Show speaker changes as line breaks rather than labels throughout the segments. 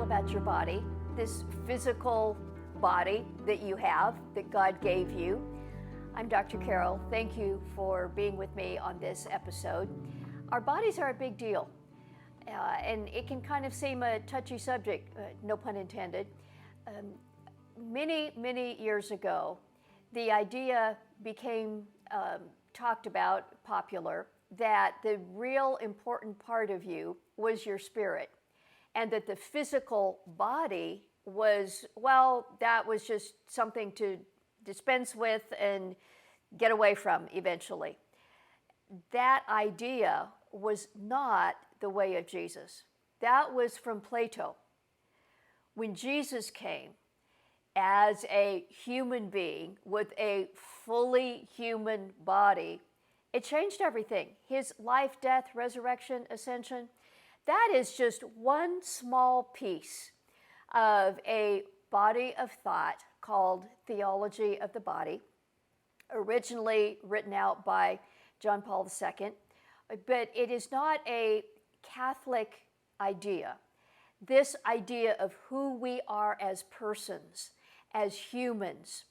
about your body, this physical body that you have, that God gave you. I'm Dr. Carol. Thank you for being with me on this episode. Our bodies are a big deal, and it can kind of seem a touchy subject, no pun intended. Many years ago, the idea became talked about, popular, that the real important part of you was your spirit, and that the physical body was, well, that was just something to dispense with and get away from eventually. That idea was not the way of Jesus. That was from Plato. When Jesus came as a human being with a fully human body, it changed everything. His life, death, resurrection, ascension, that is just one small piece of a body of thought called theology of the body, originally written out by John Paul II, but it is not a Catholic idea. This idea of who we are as persons, as humans.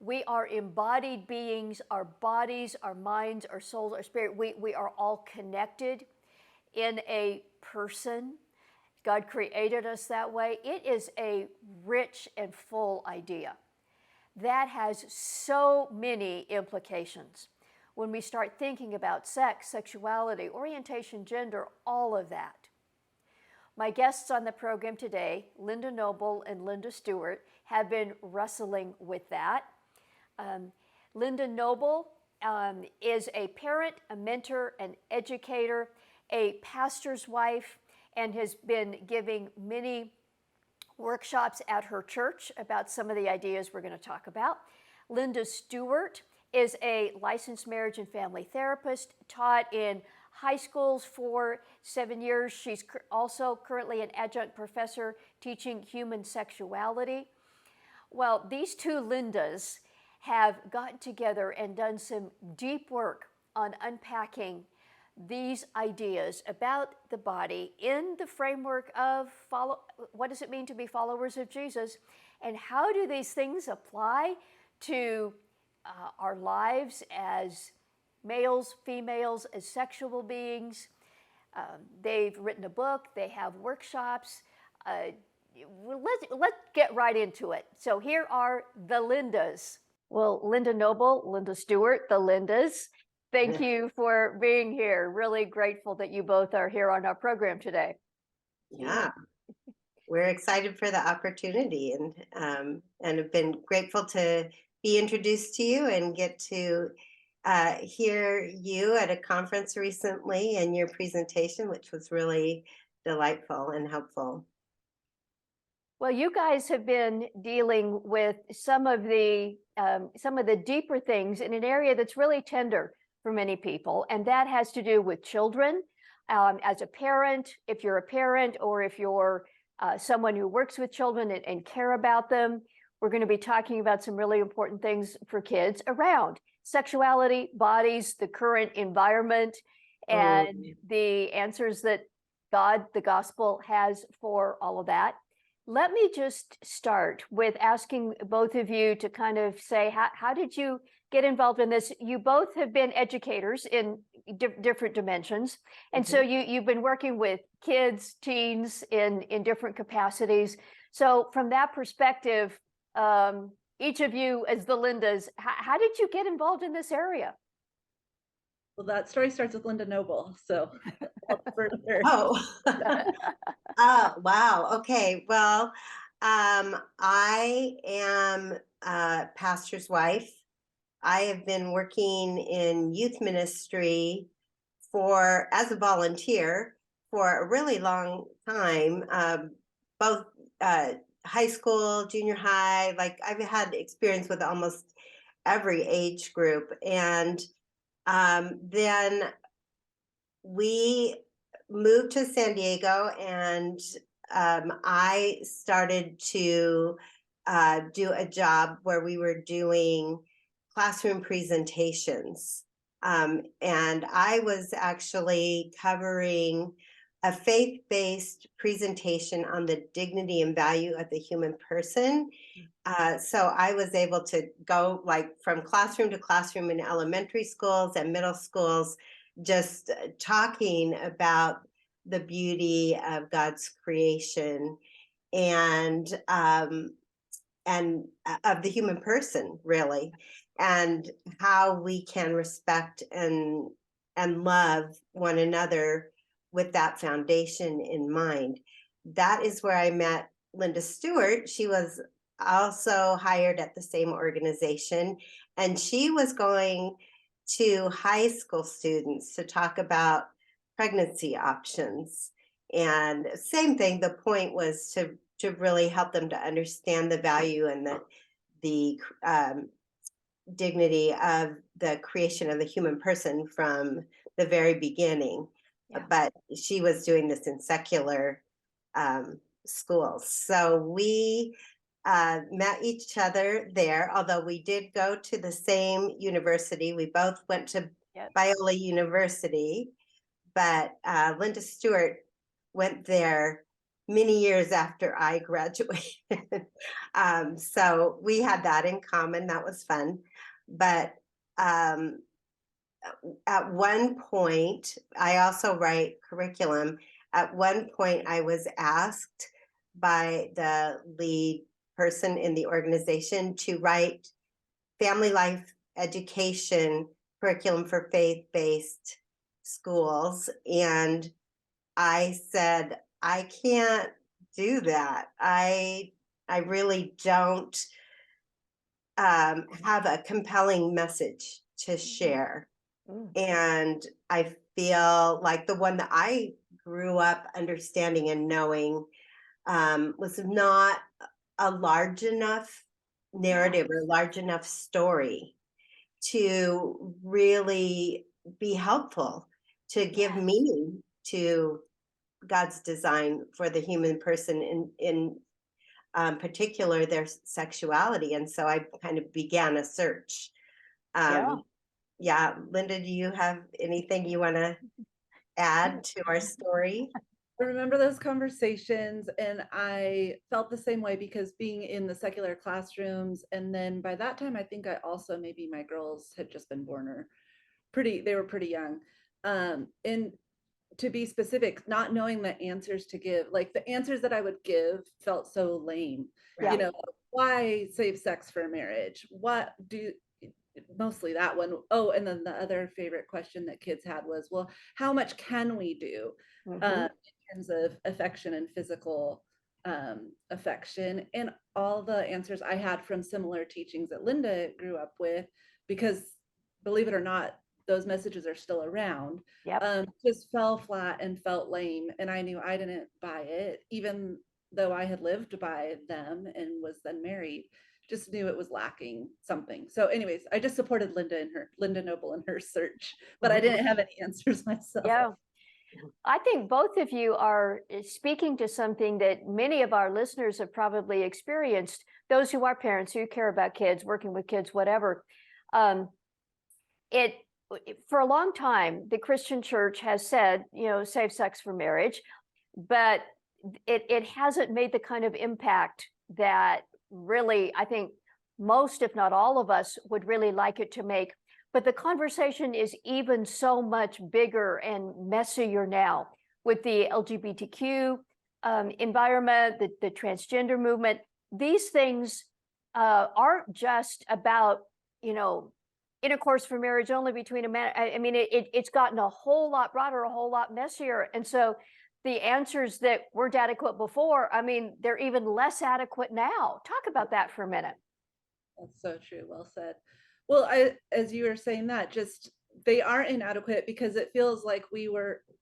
We are embodied beings, our bodies, our minds, our souls, our spirit, we are all connected in a person. God created us that way. It is a rich and full idea that has so many implications. When we start thinking about sex, sexuality, orientation, gender, all of that. My guests on the program today, Linda Noble and Linda Stewart, have been wrestling with that. Linda Noble is a parent, a mentor, an educator, a pastor's wife, and has been giving many workshops at her church about some of the ideas we're going to talk about. Linda Stewart is a licensed marriage and family therapist, taught in high schools for 7 years. She's also currently an adjunct professor teaching human sexuality. Well, these two Lindas have gotten together and done some deep work on unpacking these ideas about the body in the framework of what does it mean to be followers of Jesus, and how do these things apply to our lives as males, females, as sexual beings. They've written a book, they have workshops. Let's get right into it. So here are the Lindas. Well, Linda Noble, Linda Stewart, the Lindas, thank you for being here. Really grateful that you both are here on our program today.
Yeah, we're excited for the opportunity, and have been grateful to be introduced to you and get to hear you at a conference recently and your presentation, which was really delightful and helpful.
Well, you guys have been dealing with some of the deeper things in an area that's really tender for many people, and that has to do with children. As a parent, if you're a parent, or if you're someone who works with children and care about them, we're going to be talking about some really important things for kids around sexuality, bodies, the current environment, and the answers that God, the gospel, has for all of that. Let me just start with asking both of you to kind of say, how did you get involved in this? You both have been educators in different dimensions. And so you've been working with kids, teens in different capacities. So from that perspective, each of you as the Lindas, how did you get involved in this area?
Well, that story starts with Linda Noble, so for sure.
Oh, wow. Okay. Well, I am a pastor's wife. I have been working in youth ministry as a volunteer for a really long time, both high school, junior high. Like, I've had experience with almost every age group. And then we moved to San Diego, and I started to do a job where we were doing classroom presentations. And I was actually covering a faith-based presentation on the dignity and value of the human person. So I was able to go like from classroom to classroom in elementary schools and middle schools, just talking about the beauty of God's creation and um, and of the human person, really, and how we can respect and love one another with that foundation in mind. That is where I met Linda Stewart. She was also hired at the same organization, and she was going to high school students to talk about pregnancy options. And same thing, the point was to really help them to understand the value and the dignity of the creation of the human person from the very beginning.
Yeah.
But she was doing this in secular schools. So we met each other there, although we did go to the same university. We both went to
Yep.
Biola University, but Linda Stewart went there many years after I graduated. So we had that in common. That was fun. But um, at one point, I also write curriculum. At one point, I was asked by the lead person in the organization to write family life education curriculum for faith-based schools. And I said, I can't do that. I really don't have a compelling message to share.
Mm.
And I feel like the one that I grew up understanding and knowing was not a large enough narrative or large enough story to really be helpful, to give
Yes.
meaning to God's design for the human person in particular their sexuality. And so I kind of began a search.
Yeah.
Yeah, Linda, do you have anything you want to add to our story?
I remember those conversations, and I felt the same way because being in the secular classrooms, and then by that time, I think I also maybe my girls had just been born or they were pretty young. And to be specific, not knowing the answers to give, like the answers that I would give felt so lame.
Yeah.
You know, why save sex for marriage? What do mostly that one. Oh, and then the other favorite question that kids had was, well, how much can we do
Mhm.
in terms of affection and physical affection? And all the answers I had from similar teachings that Linda grew up with, because believe it or not, those messages are still around,
Yep.
just fell flat and felt lame. And I knew I didn't buy it, even though I had lived by them and was then married, just knew it was lacking something. So anyways, I just supported Linda Noble in her search, but I didn't have any answers myself.
Yeah. I think both of you are speaking to something that many of our listeners have probably experienced. Those who are parents, who care about kids, working with kids, whatever. Um, it for a long time, the Christian church has said, save sex for marriage, but it hasn't made the kind of impact that really I think most, if not all of us, would really like it to make. But the conversation is even so much bigger and messier now with the LGBTQ environment, the transgender movement. These things aren't just about, you know, intercourse for marriage only between a man. I mean, it's gotten a whole lot broader, a whole lot messier. And so the answers that weren't adequate before, I mean, they're even less adequate now. Talk about that for a minute.
That's so true. Well said. Well, as you were saying that, just they are inadequate because it feels like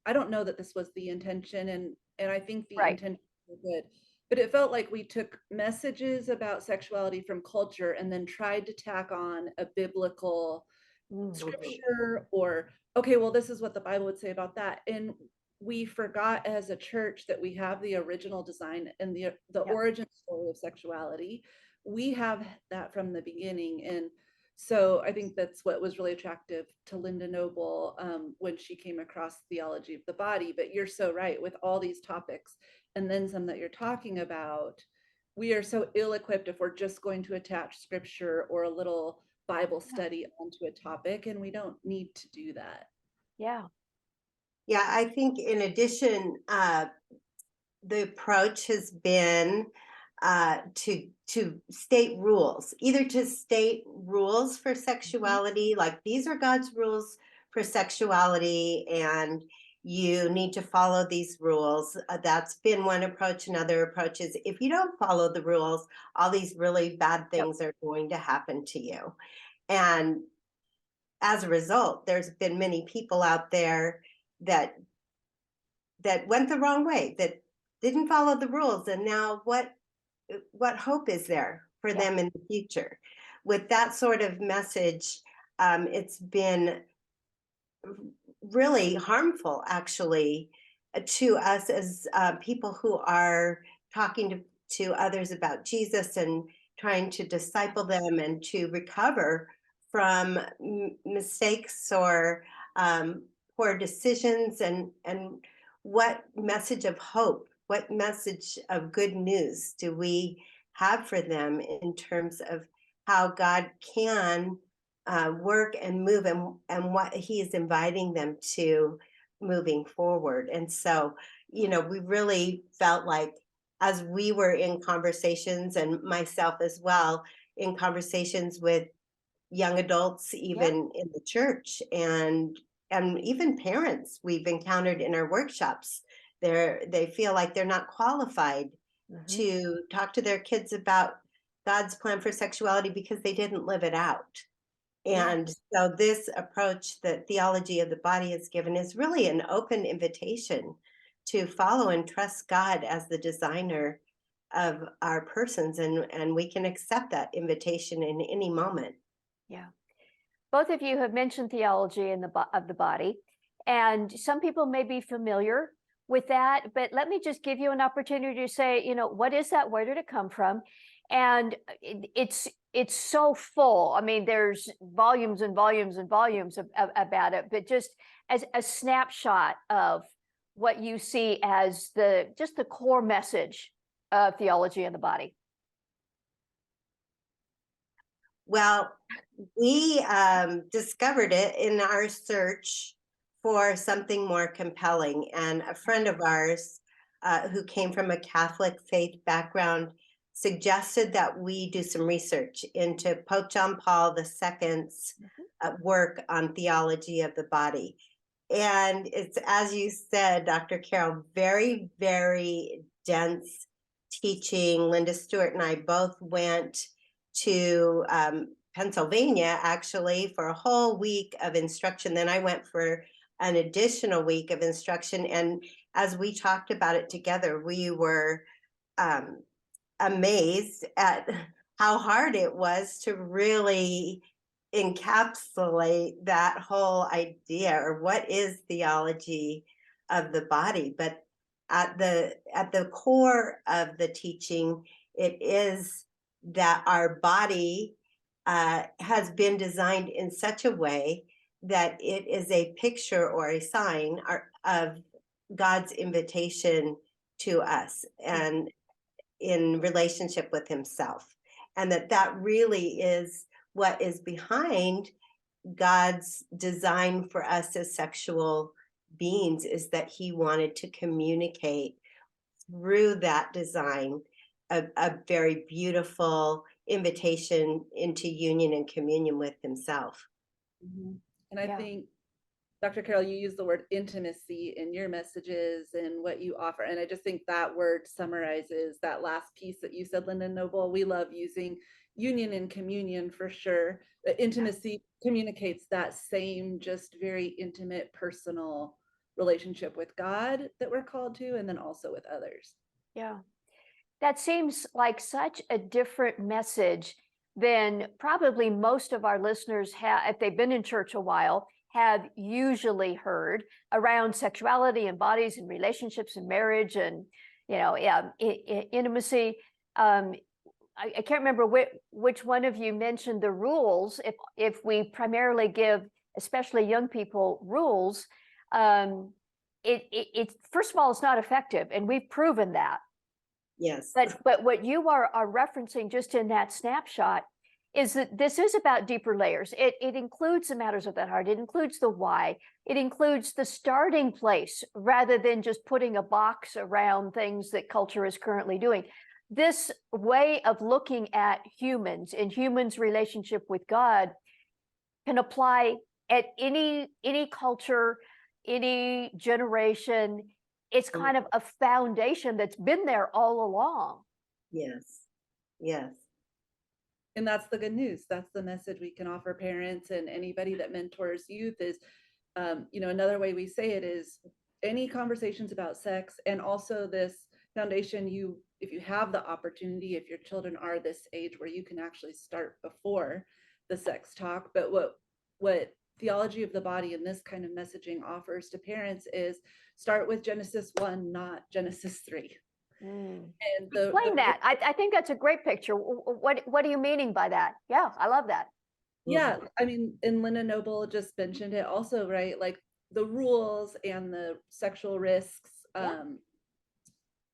I don't know that this was the intention, and I think the
Right.
intention was good, but it felt like we took messages about sexuality from culture and then tried to tack on a biblical scripture, or okay, well, this is what the Bible would say about that. And we forgot as a church that we have the original design and the
Yep.
origin story of sexuality. We have that from the beginning. And So I think that's what was really attractive to Linda Noble when she came across theology of the body. But you're so right with all these topics, and then some that you're talking about. We are so ill-equipped if we're just going to attach scripture or a little Bible study onto a topic, and we don't need to do that.
Yeah.
Yeah, I think in addition, the approach has been to state rules, either to state rules for sexuality, like these are God's rules for sexuality, and you need to follow these rules. That's been one approach. Another approach is if you don't follow the rules, all these really bad
Yep.
things are going to happen to you. And as a result, there's been many people out there that went the wrong way, that didn't follow the rules, and now what hope is there for
Yeah.
them in the future with that sort of message? It's been really harmful, actually, to us as people who are talking to others about Jesus and trying to disciple them and to recover from mistakes or poor decisions, and what message of hope, what message of good news do we have for them in terms of how God can work and move, and what he is inviting them to moving forward. And so, we really felt like as we were in conversations, and myself as well, in conversations with young adults,
Yeah.
even in the church, and even parents we've encountered in our workshops, they feel like they're not qualified
Mhm.
to talk to their kids about God's plan for sexuality because they didn't live it out.
Yeah.
And so this approach that theology of the body has given is really an open invitation to follow and trust God as the designer of our persons, and we can accept that invitation in any moment.
Yeah. Both of you have mentioned theology in of the body, and some people may be familiar with that. But let me just give you an opportunity to say, what is that? Where did it come from? And it's so full. I mean, there's volumes and volumes and volumes about it. But just as a snapshot of what you see as just the core message of theology in the body.
Well, we discovered it in our search for something more compelling. And a friend of ours who came from a Catholic faith background suggested that we do some research into Pope John Paul II's work on theology of the body. And it's, as you said, Dr. Carol, very, very dense teaching. Linda Stewart and I both went to Pennsylvania, actually, for a whole week of instruction. Then I went for an additional week of instruction. And as we talked about it together, we were um, amazed at how hard it was to really encapsulate that whole idea, or what is theology of the body. But at the core of the teaching, it is that our body has been designed in such a way that it is a picture or a sign of God's invitation to us, and in relationship with himself, and that really is what is behind God's design for us as sexual beings, is that he wanted to communicate through that design a very beautiful invitation into union and communion with himself.
And I think, Dr. Carol, you use the word intimacy in your messages and what you offer. And I just think that word summarizes that last piece that you said, Linda Noble. We love using union and communion for sure. The intimacy communicates that same, just very intimate, personal relationship with God that we're called to, and then also with others.
Yeah. That seems like such a different message than probably most of our listeners have, if they've been in church a while, have usually heard around sexuality and bodies and relationships and marriage and intimacy. I can't remember which one of you mentioned the rules. If we primarily give, especially young people, rules, it first of all, it's not effective, and we've proven that.
Yes.
But what you are referencing just in that snapshot is that this is about deeper layers. It includes the matters of that heart. It includes the why. It includes the starting place rather than just putting a box around things that culture is currently doing. This way of looking at humans and humans' relationship with God can apply at any culture, any generation. It's kind of a foundation that's been there all along.
Yes. Yes.
And that's the good news. That's the message we can offer parents and anybody that mentors youth is, another way we say it is any conversations about sex, and also this foundation, if you have the opportunity, if your children are this age where you can actually start before the sex talk. But what theology of the body and this kind of messaging offers to parents is start with Genesis 1, not Genesis 3.
Mm.
And
Explain that. I think that's a great picture. What are you meaning by that? Yeah, I love that.
Yeah, I mean, and Linda Noble just mentioned it also, right? Like the rules and the sexual risks,
Yeah.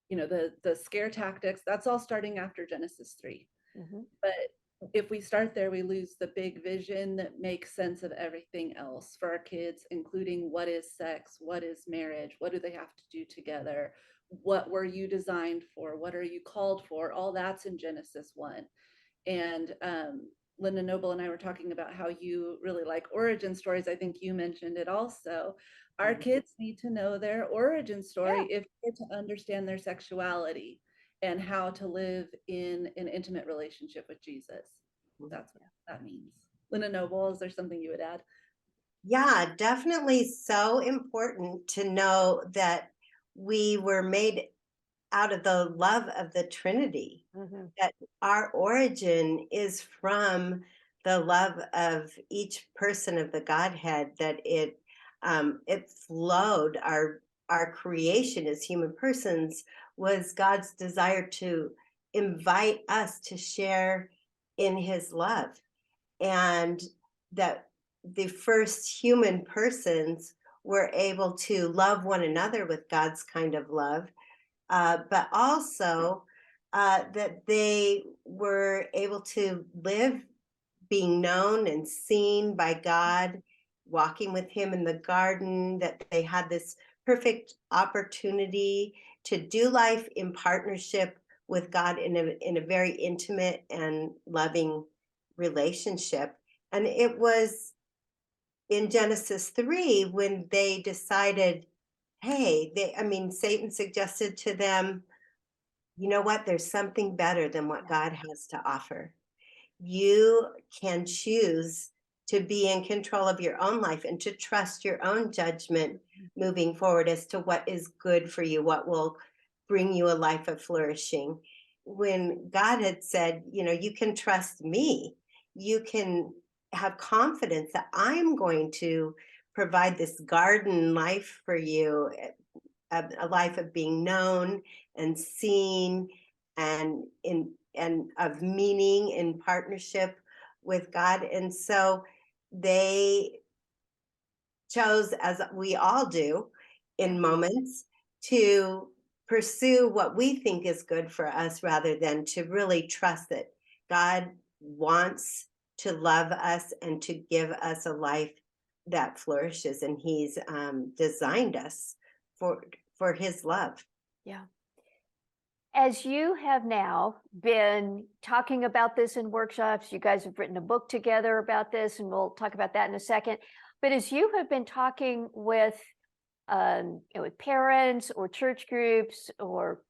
the scare tactics, that's all starting after Genesis 3.
Mhm.
But if we start there, we lose the big vision that makes sense of everything else for our kids, including what is sex, what is marriage, what do they have to do together, what were you designed for, what are you called for, all that's in Genesis 1. And Linda Noble and I were talking about how you really like origin stories. I think you mentioned it also. Our kids need to know their origin story if they're to understand their sexuality and how to live in an intimate relationship with Jesus. That's what that means. Linda Noble, is there something you would add?
Yeah, definitely so important to know that we were made out of the love of the Trinity,
Mhm.
that our origin is from the love of each person of the Godhead, that it flowed. Our creation as human persons was God's desire to invite us to share in his love, and that the first human persons were able to love one another with God's kind of love, but also that they were able to live being known and seen by God, walking with him in the garden, that they had this perfect opportunity to do life in partnership with God in a very intimate and loving relationship. And it was in Genesis 3 when they decided, hey, Satan suggested to them, you know what, there's something better than what God has to offer. You can choose to be in control of your own life and to trust your own judgment moving forward as to what is good for you, what will bring you a life of flourishing. When God had said, you can trust me, you can have confidence that I'm going to provide this garden life for you, a life of being known and seen, and of meaning in partnership with God. And so they chose, as we all do in moments, to pursue what we think is good for us rather than to really trust that God wants to love us and to give us a life that flourishes, and he's designed us for his love.
Yeah. As you have now been talking about this in workshops, you guys have written a book together about this, and we'll talk about that in a second. But as you have been talking with with parents or church groups or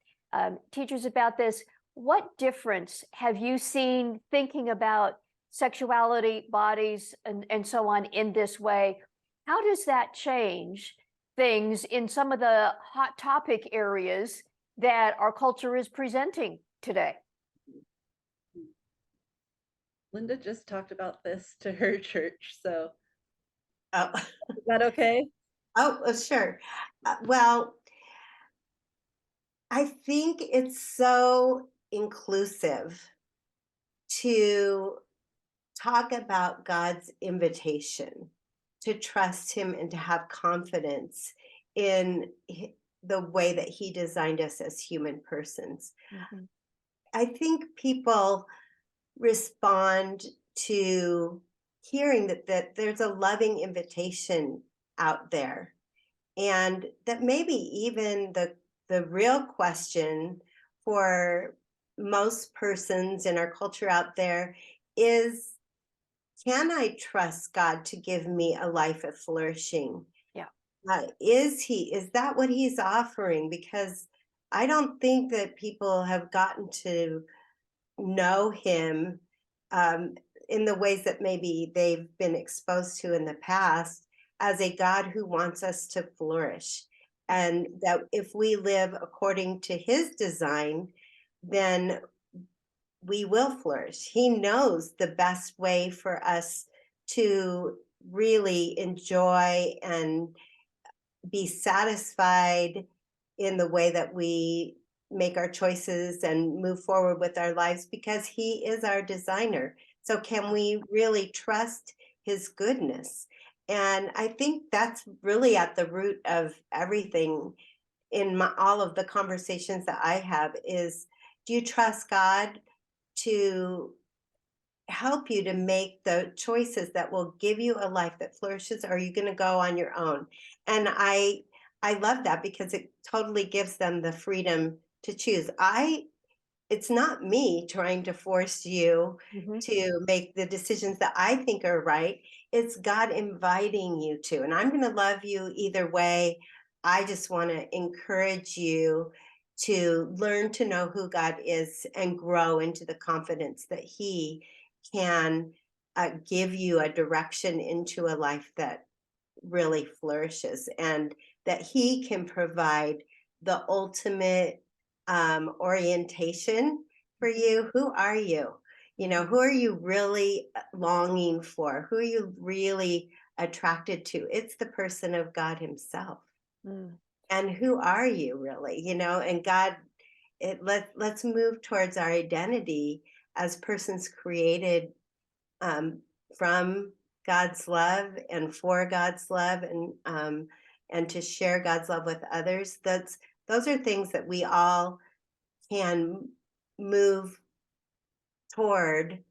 teachers about this, what difference have you seen thinking about sexuality, bodies, and so on in this way? How does that change things in some of the hot topic areas that our culture is presenting today?
Linda just talked about this to her church, so
Oh,
is that okay?
sure. Well, I think it's so inclusive to talk about God's invitation to trust Him and to have confidence in the way that He designed us as human persons.
Mhm.
I think people respond to hearing that there's a loving invitation out there, and that maybe even the real question for most persons in our culture out there is, can I trust God to give me a life of flourishing?
Yeah.
Is that what He's offering? Because I don't think that people have gotten to know Him um, in the ways that maybe they've been exposed to in the past, as a God who wants us to flourish. And that if we live according to His design, then we will flourish. He knows the best way for us to really enjoy and be satisfied in the way that we make our choices and move forward with our lives, because He is our designer. So, can we really trust His goodness? And I think that's really at the root of everything in all of the conversations that I have is, do you trust God to help you to make the choices that will give you a life that flourishes, or are you going to go on your own? And I love that, because it totally gives them the freedom to choose. I It's not me trying to force you
Mhm.
to make the decisions that I think are right. It's God inviting you to, and I'm going to love you either way. I just want to encourage you to learn to know who God is and grow into the confidence that He can give you a direction into a life that really flourishes, and that He can provide the ultimate orientation for you. Who are you? Who are you really longing for? Who are you really attracted to? It's the person of God Himself.
Mm.
And who are you really? And God, let's move towards our identity as persons created um, from God's love and for God's love, and to share God's love with others. Those are things that we all can move toward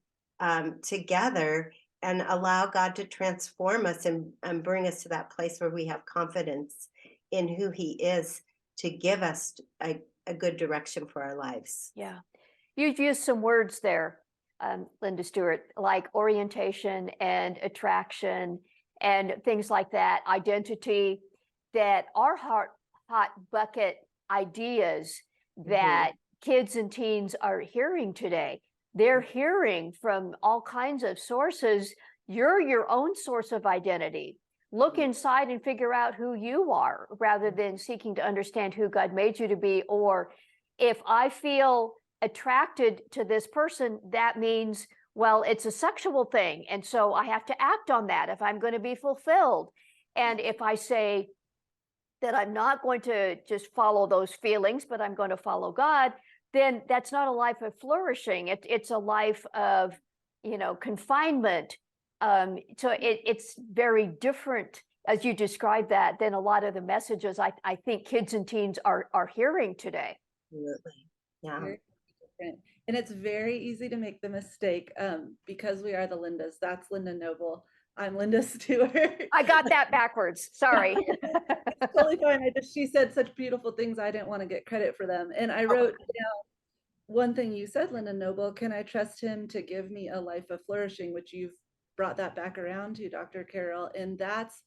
together, and allow God to transform us, and bring us to that place where we have confidence in who He is, to give us a good direction for our lives.
Yeah. You've used some words there, Linda Stewart, like orientation and attraction and things like that, identity, that are hot bucket ideas
Mhm.
that kids and teens are hearing today. They're hearing from all kinds of sources. You're your own source of identity. Look inside and figure out who you are, rather than seeking to understand who God made you to be. Or if I feel attracted to this person, that means, well, it's a sexual thing. And so I have to act on that if I'm going to be fulfilled. And if I say that I'm not going to just follow those feelings, but I'm going to follow God, then that's not a life of flourishing. It's a life of, confinement. So it's very different, as you describe that, than a lot of the messages I think kids and teens are hearing today.
Absolutely. Yeah.
Very different. And it's very easy to make the mistake because we are the Lindas. That's Linda Noble. I'm Linda Stewart.
I got that backwards. Sorry.
Totally fine. She said such beautiful things. I didn't want to get credit for them. And I
Oh,
wrote down one thing you said, Linda Noble. Can I trust Him to give me a life of flourishing? Which you've brought that back around to, Dr. Carol. And that's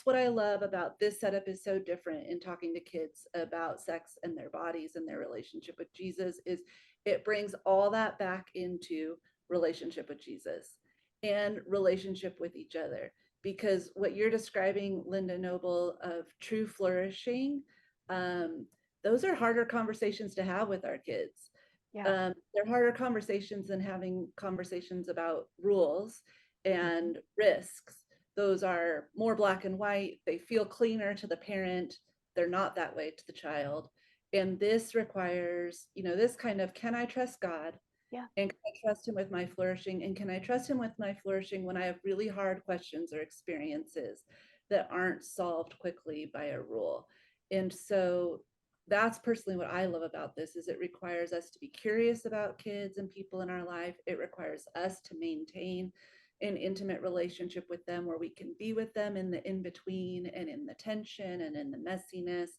what I love about this setup, is so different in talking to kids about sex and their bodies and their relationship with Jesus, is it brings all that back into relationship with Jesus and relationship with each other. Because what you're describing, Linda Noble, of true flourishing, um, those are harder conversations to have with our kids.
yeah.
They're harder conversations than having conversations about rules and risks. Those are more black and white. They feel cleaner to the parent. They're not that way to the child. And this requires, this kind of, can I trust God?
Yeah.
And can I trust him with my flourishing? And can I trust him with my flourishing when I have really hard questions or experiences that aren't solved quickly by a rule? And so that's personally what I love about this is it requires us to be curious about kids and people in our life. It requires us to maintain an intimate relationship with them where we can be with them in the in between and in the tension and in the messiness,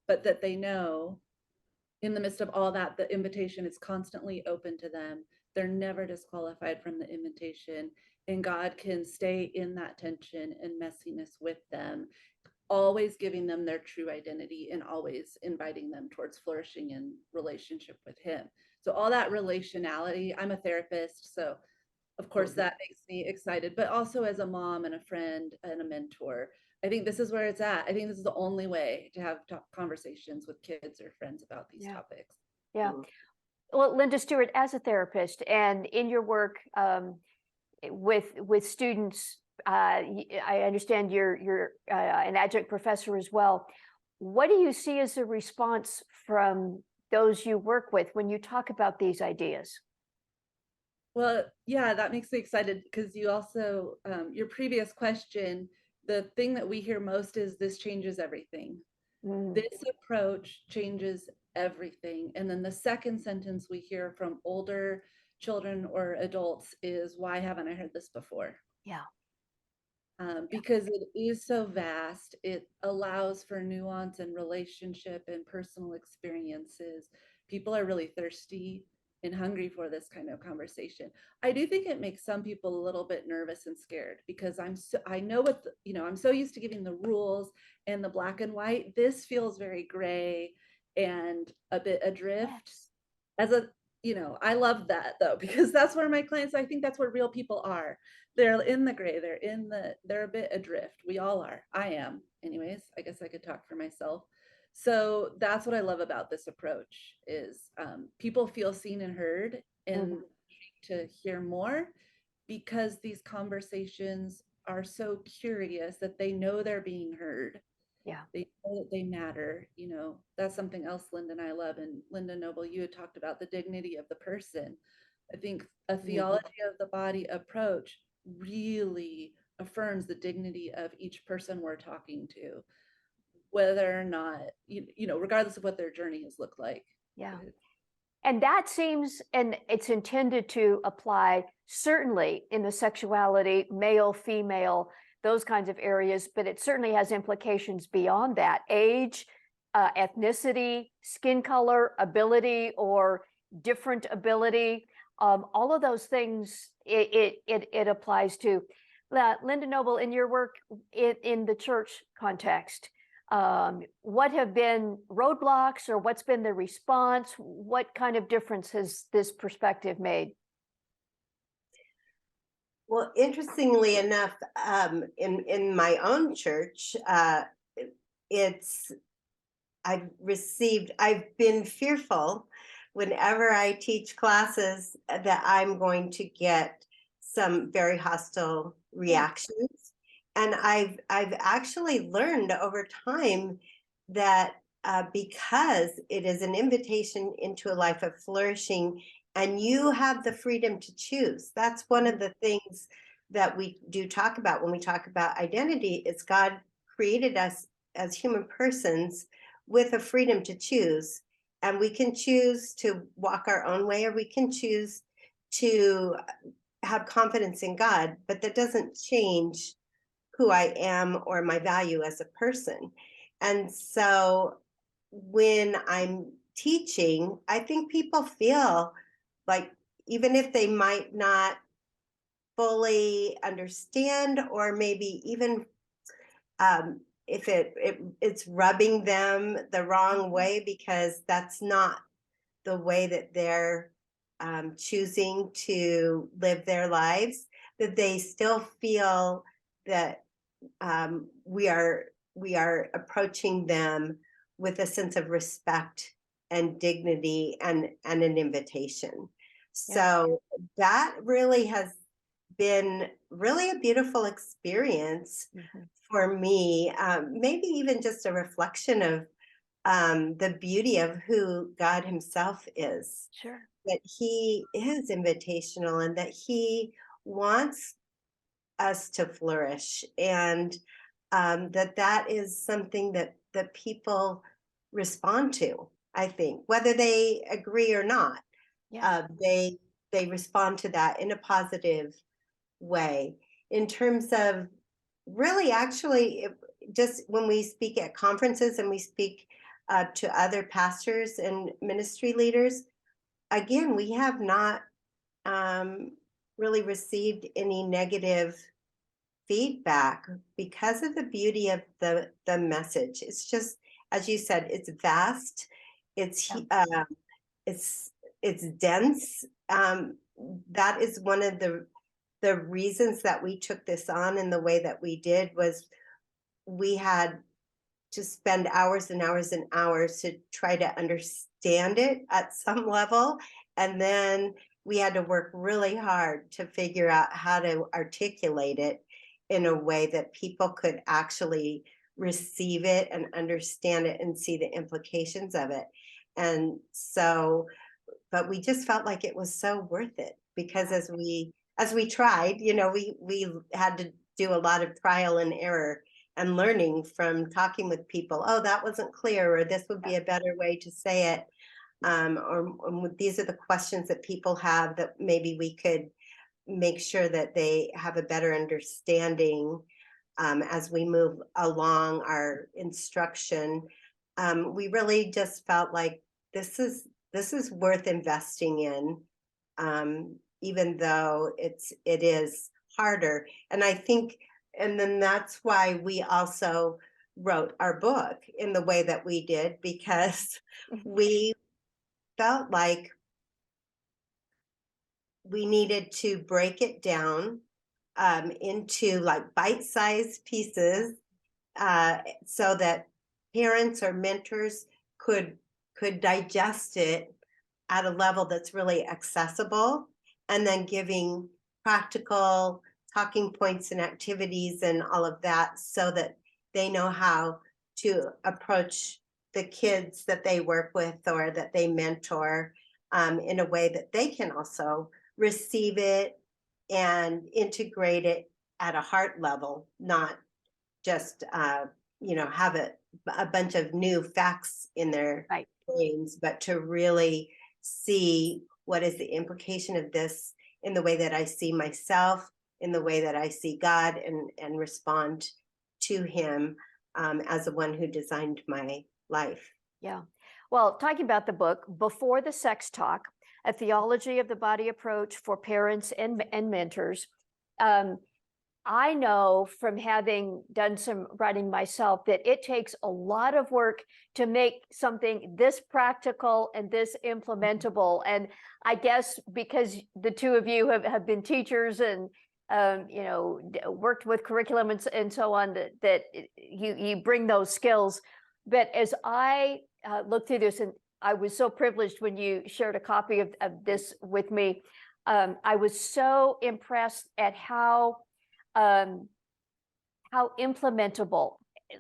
but that they know in the midst of all that, the invitation is constantly open to them. They're never disqualified from the invitation, and God can stay in that tension and messiness with them, always giving them their true identity and always inviting them towards flourishing in relationship with Him. So, all that relationality, I'm a therapist, so of course that makes me excited, but also as a mom and a friend and a mentor, I think this is where it's at. I think this is the only way to have conversations with kids or friends about these
Yeah.
topics.
Yeah. Well, Linda Stewart, as a therapist and in your work with students, I understand you're an adjunct professor as well. What do you see as a response from those you work with when you talk about these ideas?
Well, yeah, that makes me excited because you also, your previous question, the thing that we hear most is this changes everything.
Mm,
This approach changes everything. And then the second sentence we hear from older children or adults is, why haven't I heard this before?
yeah.
Because it is so vast, it allows for nuance and relationship and personal experiences. People are really thirsty and hungry for this kind of conversation. I do think it makes some people a little bit nervous and scared because I know what I'm so used to giving the rules and the black and white. This feels very gray and a bit adrift.
Yes.
As a I love that though, because that's where my clients, I think that's where real people are. They're in the gray, they're a bit adrift. We all are. I am. Anyways, I guess I could talk for myself. So that's what I love about this approach is people feel seen and heard and
Mhm.
to hear more because these conversations are so curious that they know they're being heard.
Yeah.
They know that they matter. That's something else Linda and I love. And Linda Noble, you had talked about the dignity of the person. I think a theology of the body approach really affirms the dignity of each person we're talking to, whether or not, regardless of what their journey has looked like.
Yeah. And that seems, and it's intended to apply certainly in the sexuality, male, female, those kinds of areas, but it certainly has implications beyond that. Age, ethnicity, skin color, ability, or different ability, all of those things it applies to. Linda Noble, in your work in the church context, what have been roadblocks or what's been the response? What kind of difference has this perspective made?
Well, interestingly enough, in my own church, it's I've been fearful whenever I teach classes that I'm going to get some very hostile
Yeah.
reactions. And I've actually learned over time that because it is an invitation into a life of flourishing and you have the freedom to choose. That's one of the things that we do talk about when we talk about identity. Is God created us as human persons with a freedom to choose. And we can choose to walk our own way, or we can choose to have confidence in God, but that doesn't change who I am or my value as a person. And so when I'm teaching, I think people feel like even if they might not fully understand, or maybe even if it's rubbing them the wrong way because that's not the way that they're choosing to live their lives, that they still feel that we are approaching them with a sense of respect and dignity and an invitation.
Yeah.
So that really has been really a beautiful experience
Mhm.
for me. Maybe even just a reflection of the beauty of who God Himself is.
Sure.
that he is invitational and that he wants us to flourish, and that is something that people respond to. I think whether they agree or not,
Yeah.
they respond to that in a positive way. In terms of really, actually, just when we speak at conferences and we speak to other pastors and ministry leaders, again, we have not um, really received any negative feedback because of the beauty of the message. It's just, as you said, it's vast, it's
Yeah.
it's it's dense. That is one of the reasons that we took this on in the way that we did, was we had to spend hours and hours and hours to try to understand it at some level. And then we had to work really hard to figure out how to articulate it in a way that people could actually receive it and understand it and see the implications of it. And so, but we just felt like it was so worth it, because as we tried, we had to do a lot of trial and error and learning from talking with people. Oh, that wasn't clear, or this would be a better way to say it. Or these are the questions that people have that maybe we could make sure that they have a better understanding as we move along our instruction. We really just felt like this is worth investing in, even though it is harder. And I think, and then that's why we also wrote our book in the way that we did, because we felt like we needed to break it down into like bite-sized pieces, so that parents or mentors could digest it at a level that's really accessible, and then giving practical talking points and activities and all of that, so that they know how to approach the kids that they work with or that they mentor, in a way that they can also receive it and integrate it at a heart level, not just have a bunch of new facts in their
Right.
brains, but to really see what is the implication of this in the way that I see myself, in the way that I see God, and respond to Him as the one who designed my life.
Yeah. Well, talking about the book, Before the Sex Talk, A Theology of the Body Approach for Parents and Mentors. I know from having done some writing myself that it takes a lot of work to make something this practical and this implementable. And I guess because the two of you have been teachers and worked with curriculum and so on, that you bring those skills. But as I looked through this, and I was so privileged when you shared a copy of this with me, I was so impressed at how implementable.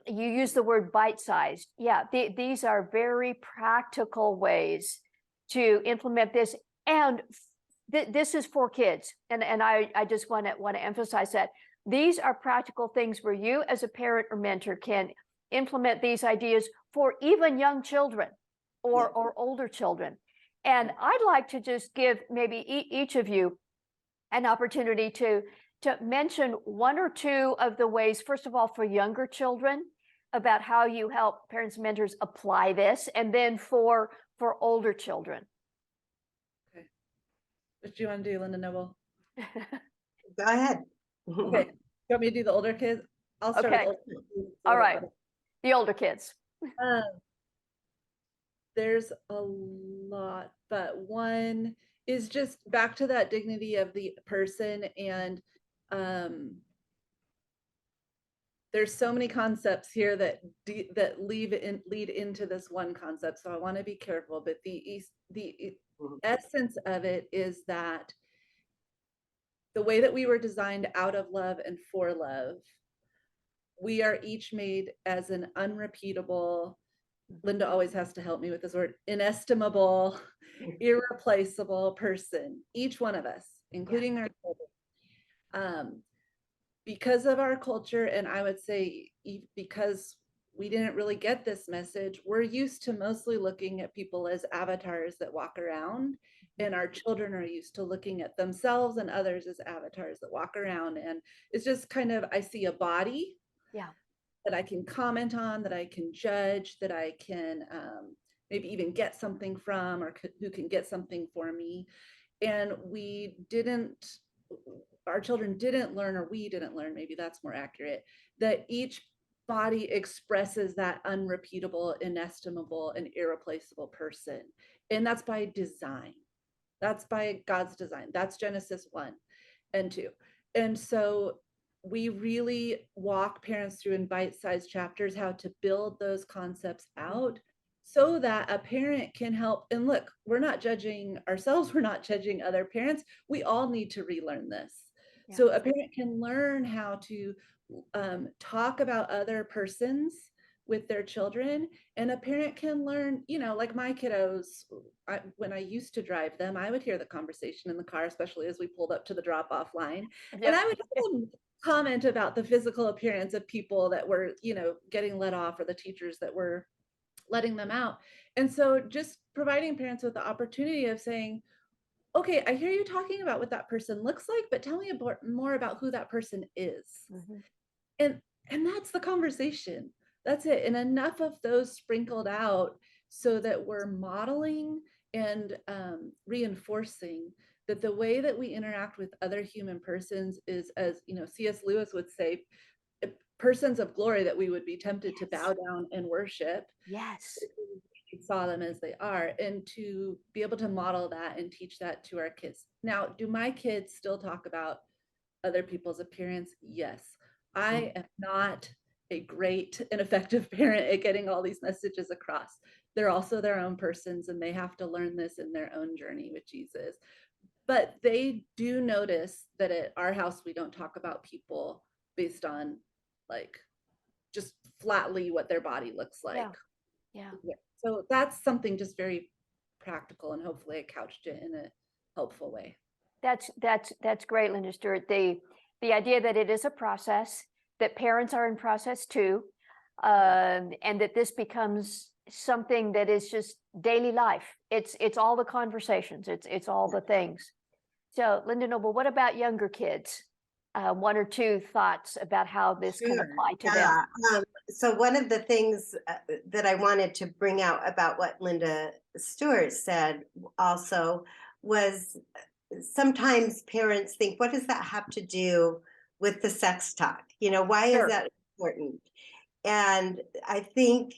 You use the word bite-sized. Yeah, these are very practical ways to implement this, and this is for kids. And I just want to emphasize that these are practical things where you, as a parent or mentor, can implement these ideas for even young children or older children. And I'd like to just give maybe each of you an opportunity to mention one or two of the ways, first of all, for younger children, about how you help parents and mentors apply this, and then for older children.
Okay. What do you want to do, Linda Noble?
Go ahead.
Okay. You want me to do the older kids? I'll start
Okay.
with older kids.
All right. The older kids.
Um, there's a lot, but one is just back to that dignity of the person. And there's so many concepts here that lead into this one concept, so I want to be careful. But the essence of it is that the way that we were designed out of love and for love, we are each made as an unrepeatable Linda always has to help me with this word, inestimable, irreplaceable person, each one of us, including our children. Because of our culture, and I would say because we didn't really get this message, we're used to mostly looking at people as avatars that walk around, and our children are used to looking at themselves and others as avatars that walk around. And it's just kind of, I see a body
Yeah.
that I can comment on, that I can judge, that I can maybe even get something from, or who can get something for me. And our children didn't learn, or we didn't learn, maybe that's more accurate, that each body expresses that unrepeatable, inestimable, and irreplaceable person. And that's by design. That's by God's design. That's Genesis 1 and 2. And so we really walk parents through in bite-sized chapters how to build those concepts out so that a parent can help. And look, we're not judging ourselves, we're not judging other parents. We all need to relearn this.
Yeah.
So a parent can learn how to talk about other persons with their children, and a parent can learn, like my kiddos, when I used to drive them, I would hear the conversation in the car, especially as we pulled up to the drop-off line.
Yep.
And I would hear them comment about the physical appearance of people that were, getting let off, or the teachers that were letting them out. And so just providing parents with the opportunity of saying, okay, I hear you talking about what that person looks like, but tell me more about who that person is.
Mhm.
And that's the conversation. That's it. And enough of those sprinkled out so that we're modeling and reinforcing that the way that we interact with other human persons is, as C.S. Lewis would say, persons of glory that we would be tempted to bow down and worship.
Yes.
We saw them as they are, and to be able to model that and teach that to our kids. Now, do my kids still talk about other people's appearance? Yes. I am not a great and effective parent at getting all these messages across. They're also their own persons, and they have to learn this in their own journey with Jesus. But they do notice that at our house, we don't talk about people based on like just flatly what their body looks like.
Yeah.
So that's something just very practical, and hopefully I couched it in a helpful way.
That's great, Linda Stewart. The idea that it is a process, that parents are in process too, and that this becomes something that is just daily life. It's all the conversations. It's all the things. So, Linda Noble, what about younger kids? One or two thoughts about how this can
Sure.
apply to them.
So one of the things that I wanted to bring out about what Linda Stewart said also was sometimes parents think, what does that have to do with the sex talk? Why is
Sure.
that important? And I think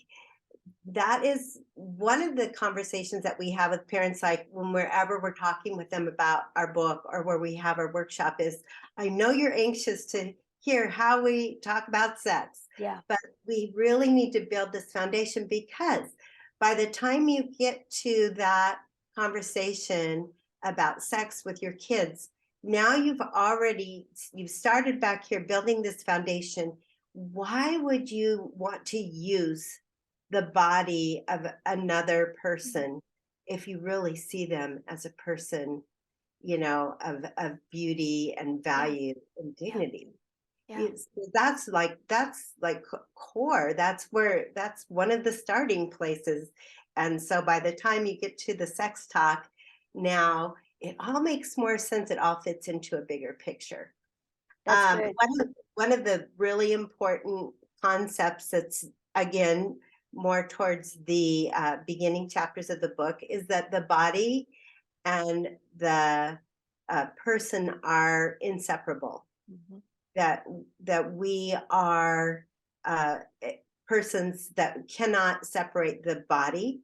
that is one of the conversations that we have with parents, like wherever we're talking with them about our book or where we have our workshop, is I know you're anxious to hear how we talk about sex,
Yeah.
but we really need to build this foundation, because by the time you get to that conversation about sex with your kids, now you've started back here building this foundation. Why would you want to use the body of another person if you really see them as a person, of beauty and value and dignity?
Yeah.
That's like core. That's one of the starting places. And so by the time you get to the sex talk, now it all makes more sense. It all fits into a bigger picture.
That's good.
One of the really important concepts that's, again, more towards the beginning chapters of the book, is that the body and the person are inseparable.
Mhm.
That we are persons that cannot separate the body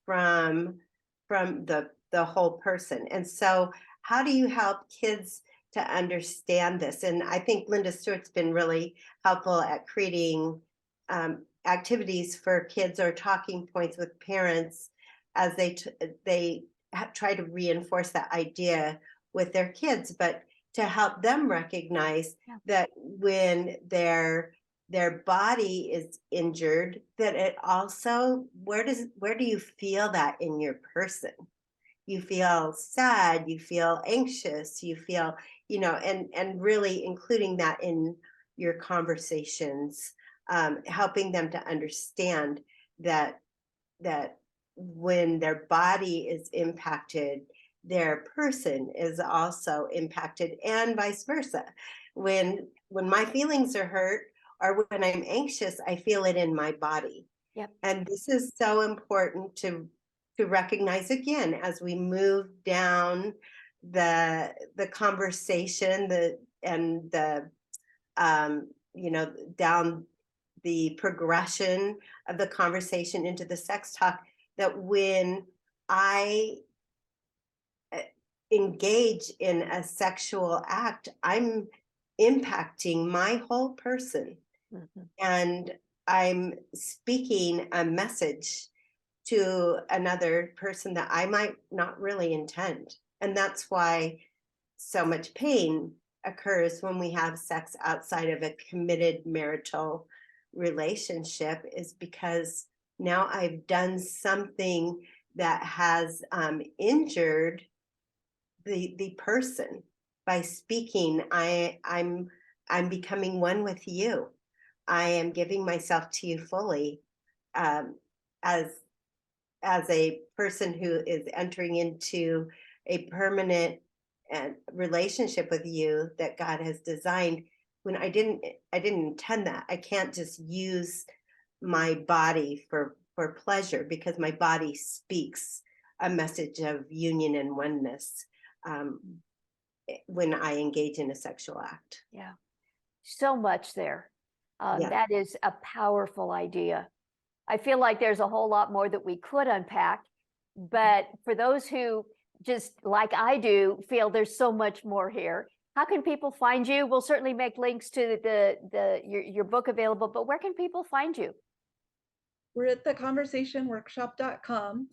from the whole person. And so how do you help kids to understand this? And I think Linda Stewart's been really helpful at creating activities for kids, or talking points with parents, as they try to reinforce that idea with their kids, but to help them recognize that when they're their body is injured, that it also, where do you feel that in your person? You feel sad, you feel anxious, you feel, and really including that in your conversations, helping them to understand that that when their body is impacted, their person is also impacted, and vice versa. When my feelings are hurt or when I'm anxious, I feel it in my body.
Yep.
And this is so important to recognize again as we move down the conversation, down the progression of the conversation into the sex talk, that when I engage in a sexual act, I'm impacting my whole person,
Mhm.
and I'm speaking a message to another person that I might not really intend. And that's why so much pain occurs when we have sex outside of a committed marital relationship, is because now I've done something that has injured the person. By speaking, I'm becoming one with you. I am giving myself to you fully, um, as a person who is entering into a permanent relationship with you that God has designed. When I didn't intend that. I can't just use my body for pleasure, because my body speaks a message of union and oneness, um, when I engage in a sexual act.
Yeah. So much there.
Yeah.
That is a powerful idea. I feel like there's a whole lot more that we could unpack, but for those who, just like I do, feel there's so much more here, how can people find you? We'll certainly make links to your book available, but where can people find you?
We're at theconversationworkshop.com,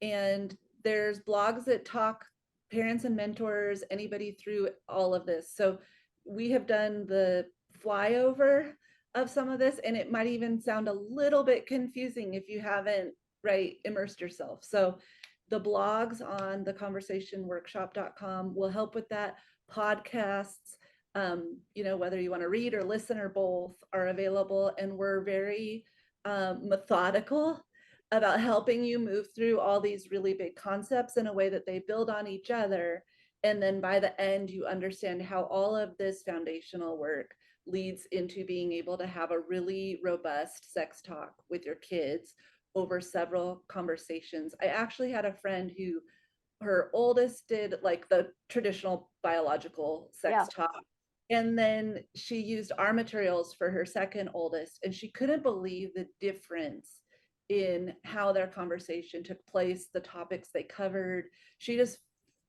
and there's blogs that talk parents and mentors, anybody through all of this. So we have done the flyover of some of this, and it might even sound a little bit confusing if you haven't immersed yourself. So the blogs on theconversationworkshop.com will help with that. Podcasts, whether you want to read or listen or both, are available, and we're very methodical about helping you move through all these really big concepts in a way that they build on each other. And then by the end, you understand how all of this foundational work leads into being able to have a really robust sex talk with your kids over several conversations. I actually had a friend who, her oldest did like the traditional biological sex
Yeah.
talk, and then she used our materials for her second oldest, and she couldn't believe the difference in how their conversation took place, the topics they covered. She just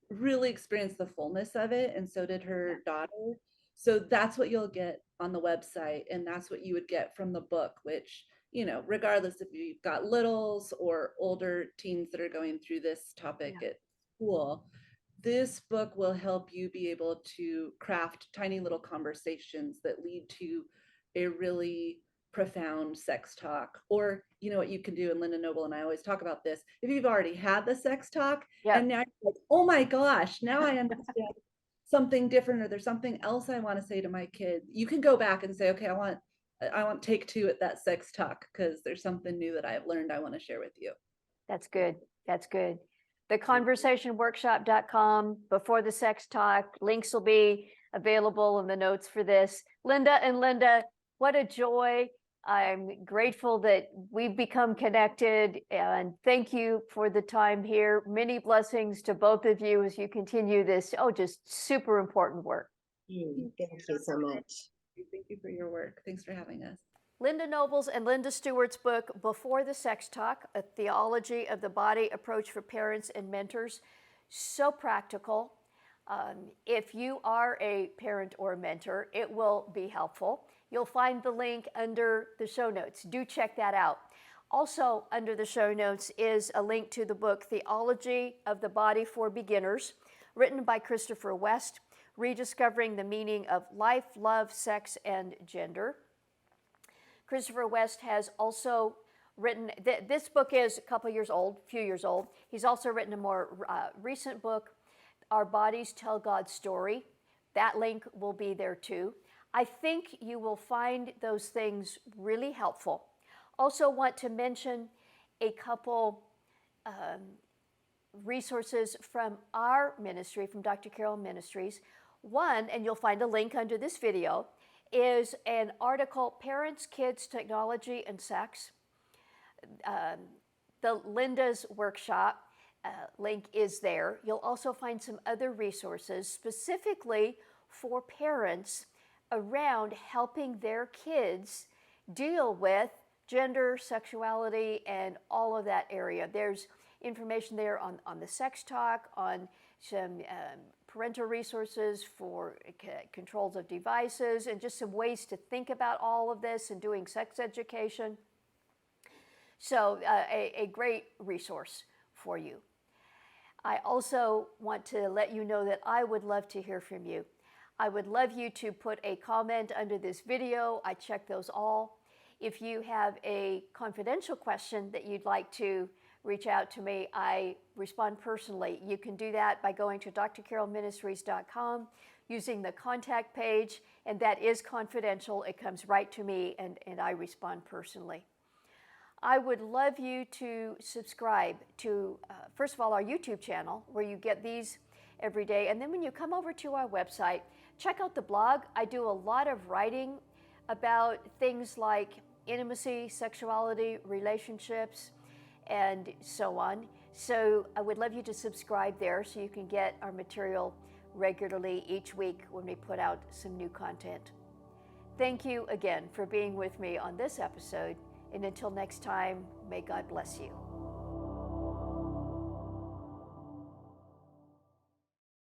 really experienced the fullness of it, and so did her daughter. So that's what you'll get on the website, and that's what you would get from the book, which, regardless if you've got littles or older teens that are going through this topic at school, this book will help you be able to craft tiny little conversations that lead to a really profound sex talk. Or, what you can do, and Linda Noble and I always talk about this, if you've already had the sex talk and now you're like, oh my gosh, now I understand something different, or there's something else I want to say to my kid, you can go back and say, okay, I want take two at that sex talk, because there's something new that I've learned I want to share with you.
That's good. That's good. Theconversationworkshop.com, before the sex talk. Links will be available in the notes for this. Linda, what a joy. I'm grateful that we've become connected, and thank you for the time here. Many blessings to both of you as you continue this, just super important work.
Thank you so much.
Thank you for your work. Thanks for having us.
Linda Noble's and Linda Stewart's book, Before the Sex Talk, A Theology of the Body Approach for Parents and Mentors, so practical. If you are a parent or a mentor, it will be helpful. You'll find the link under the show notes. Do check that out. Also, under the show notes is a link to the book, Theology of the Body for Beginners, written by Christopher West, Rediscovering the Meaning of Life, Love, Sex, and Gender. Christopher West has also written, this book is a couple years old, few years old. He's also written a more recent book, Our Bodies Tell God's Story. That link will be there too. I think you will find those things really helpful. Also want to mention a couple resources from our ministry, from Dr. Carroll Ministries. One, and you'll find a link under this video, is an article, Parents, Kids, Technology, and Sex. The Linda's workshop link is there. You'll also find some other resources specifically for parents around helping their kids deal with gender, sexuality, and all of that area. There's information there on the sex talk, on some parental resources for controls of devices, and just some ways to think about all of this and doing sex education. So a great resource for you. I also want to let you know that I would love to hear from you. I would love you to put a comment under this video. I check those all. If you have a confidential question that you'd like to reach out to me, I respond personally. You can do that by going to drcarrollministries.com, using the contact page, and that is confidential. It comes right to me, and I respond personally. I would love you to subscribe to, first of all, our YouTube channel, where you get these every day. And then when you come over to our website, check out the blog. I do a lot of writing about things like intimacy, sexuality, relationships, and so on. So I would love you to subscribe there so you can get our material regularly each week when we put out some new content. Thank you again for being with me on this episode, and until next time, may God bless you.